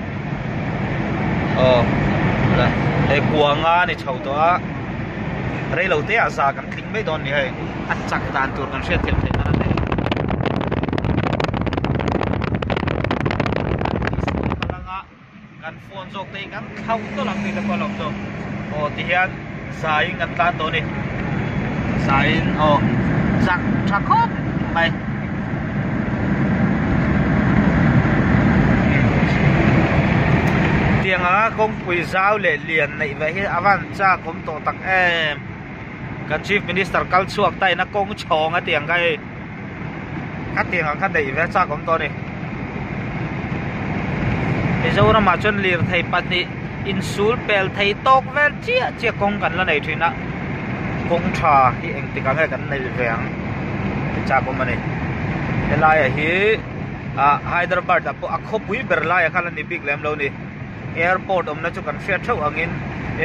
la e kwa nga ni chho to a rei lo te a za kan thling me don ni hei at chak tan tur kan hriat thiam thei na ne palanga kan phone jok te kan thau to lang ni ta ko lom to ti hian za in kan tan to ni za in chak khop mai tiếng công quỳ giao lệ liền này vậy avan cha cũng tổ tắc em kan chief minister kal chuak tai na kong chong a tiang kai a tiang ang kha dei ve cha kom to ni e zo na ma chon lir thei pat ni insul pel thei tok vel chia chia kong kan la nei thina kong tha hi eng ti ka ngai kan nei veng cha kom mani elai a hi Hyderabad apo akhopui berla ya khala ni big lem lo ni airport na chu kan fiat thau angin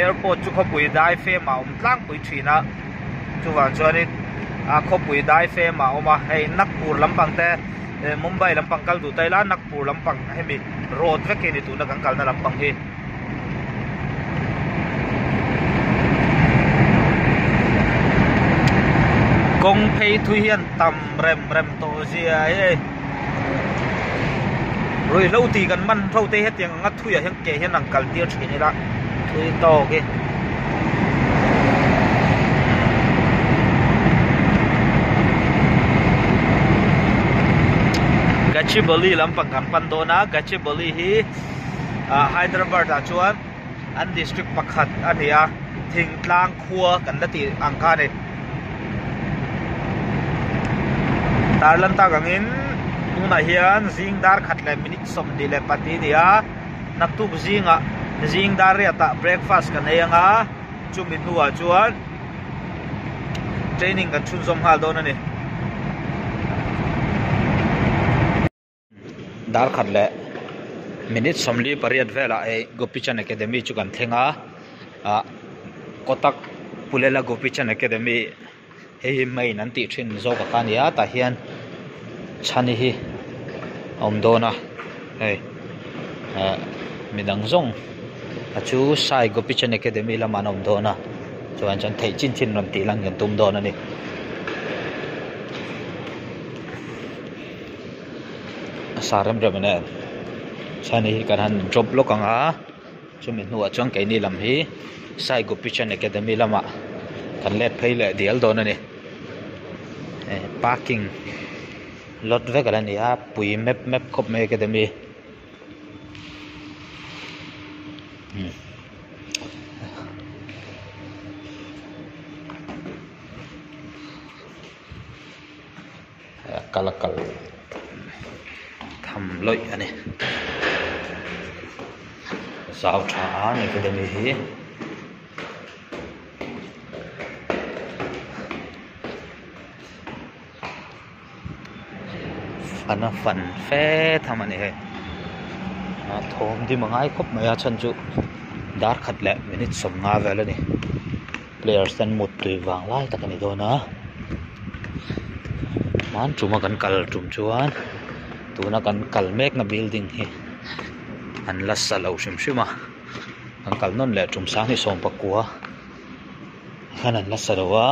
airport chu khopui dai fe ma tlang pui thina chu wa chuani khopui dai fe ma oma hei Nagpur lampang te Mumbai lampang kal du taila Nagpur lampang hemi road veke ni tu na kan kal na lampang hi kong phei thu hian tam rem to zia e rồi lâu thì gần man thâu tê hết tiếng ngắt thui ở hiện kề hiện năng cẩn tiêu chỉ này là thui to cái Gachibowli lampang kampan dona Gachibowli hi Hyderabad chuan an district pakhat ania thingtlang khua kan lati angka ne Tarlan ta gangin tuna hian zing dar khat le minute som di le pati dia naktu zinga zing dar ria ta breakfast kan eyanga chumi nuwa chuan training kan chun zom hal don ani dar khat le minute somli pariat vela e Gopichan Academy chu kan thenga kotak pulela Gopichan Academy hei mai nan ti thin zo ka kania ta hian chani hi omdona hei midang zong achu sai Gopichan Academy lama omdona chuan chan thei chin thin ram ti lang yan tum don ani saram ramane chani hi kan han drop lokanga chumi nuwa chang kai ni lam hi sai Gopichan Academy lama kan let phaile dial don ani parking lot ve kalan ya pui map khop me Academy kalakal tham loi ani sao tha Academy hi fan fe tham ani he thom di mangai khop maya chan chu dar khat le minute som nga vela ni players tan mut tui wang lai takani do na man chuma kan kal tum chuan tuna kan kal mek na building hi an la salo shim shima kan kal non le tum sang hi som pakua hanan la sarawa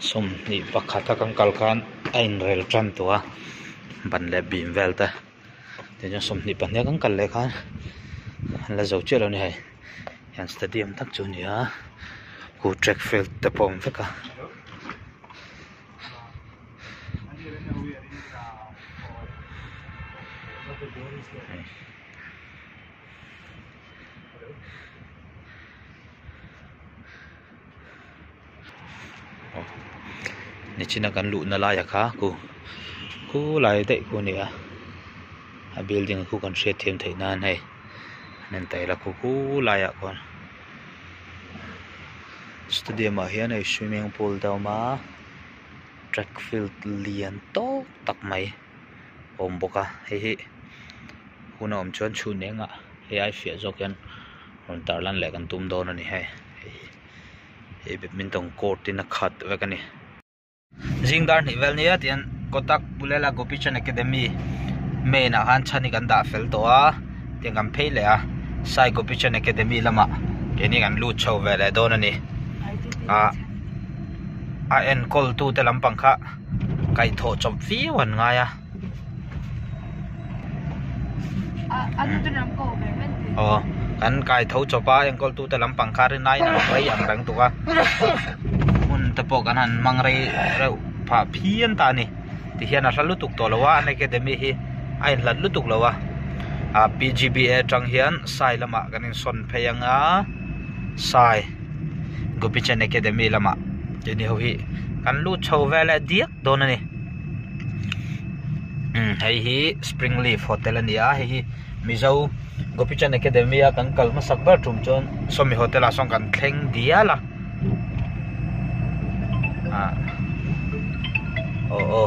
som ni pakhata kan kal kan ain rel tram tua ban le bim velta te som ni pan kan kal le khan la zo chelo ni hai yan stadium tak chu ni a ku track field te pom feka ni china kan lu na la ya kha ku lai dei ku ni a building ku kan she them thei nan hai nen tai la ku la ya kon stadium a hian ei swimming pool daw ma track field lian to tak mai om boka hi kuna om chuan chu nenga he ai fia zoken on tarlan le kan tum don ani hai he badminton court in a khat vekani zingdar ni vel nia tian kotak pulela Gopichan Academy me na han chani kan da fel to a tiangam pheile a sai Gopichan Academy lama keni kan lu chho vele don ani a en kol tu te lampang kha kai tho chom fi wan nga ya kan kai tho chopa en kol tu te lampang kha ri nai na bai am bang tu ka mun te po kan han mangrei reu pha phian ta ni ti hian a hralu tuk to lawa an Academy hi ai hlat lu tuk lawa PGBA tang hian sai lama kan in son pheyanga sai Gopichan Academy lama jeni ho hi kan lu chho vela diak don ani hei hi Spring Leaf Hotel ania hei mizo Gopichan Academy kan kalma sakbar tum chon somi hotel a song kan thleng diala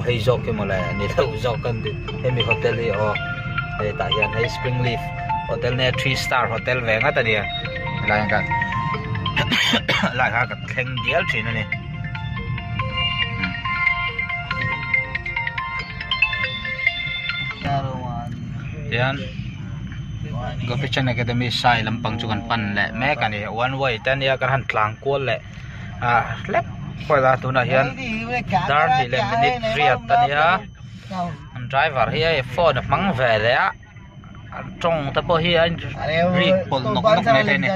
hei zo ke mola ni thau zo kan hemi hotel hi hei ta hian hei Spring Leaf Hotel ne 3-star hotel venga ta ni lai kan lai ha ka thleng dial thin ani yan Gopichan Academy sai lampang chu kan pan le me kan ni one way tan ya kan han tlang kol le lep koila tuna hian dar ni le minute riat tan ya an driver hi ai phone mang ve le a trong ta po hi an ri pol nok ne le ne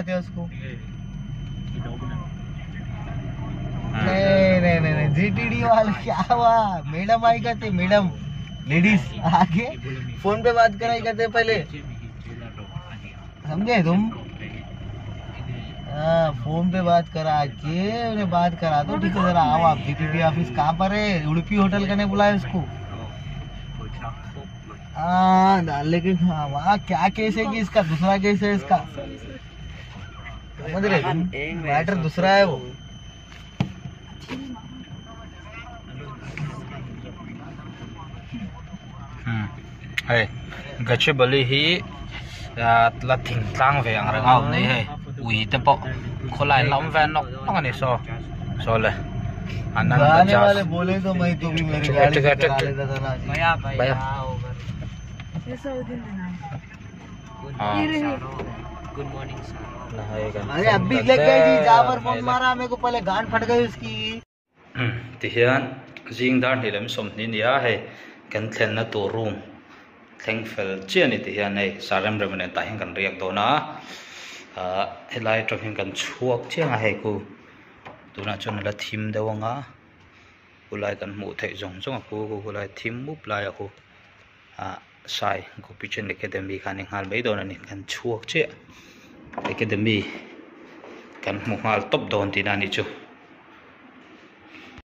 नहीं GTD वाले क्या हुआ मैडम आई करते madam ladies आगे फोन पे बात कराई करते पहले समझे तुम फोन पे बात करा के उन्हें बात करा दो। ठीक है जरा आओ आप जीटीडी ऑफिस कहाँ पर है? उड़पी होटल का नहीं बुलाया उसको? लेकिन हाँ वहाँ क्या केस है कि इसका दूसरा केस है इसका, समझ रहे? मैटर दूसरा है वो। है गच्चे बली ही la thỉnh tlang về ang ngau này hay ui te po kholai lam van nok nok ani so le anan गाने वाले बोले तो मैं तो भी मेरी गाड़ी से चला लेता था ना। भैया गुड मॉर्निंग। अरे अभी लग गई थी जहाँ पर फोन मारा मेरे को, पहले गांड फट गई उसकी। तिहिan jingdar nilam somni nia है kan thlen na to room thankful chiani tihian nei saram remane ta hin kan riak do na helai traffic kan chuak chianga he ku tuna chon la thim dewanga ulai kan mu thei jong jong ku ulai thim mup lai ku sai ku pichen academy khaning hal bei don ani kan chuak che academy kan mu hal top don ti na ni chu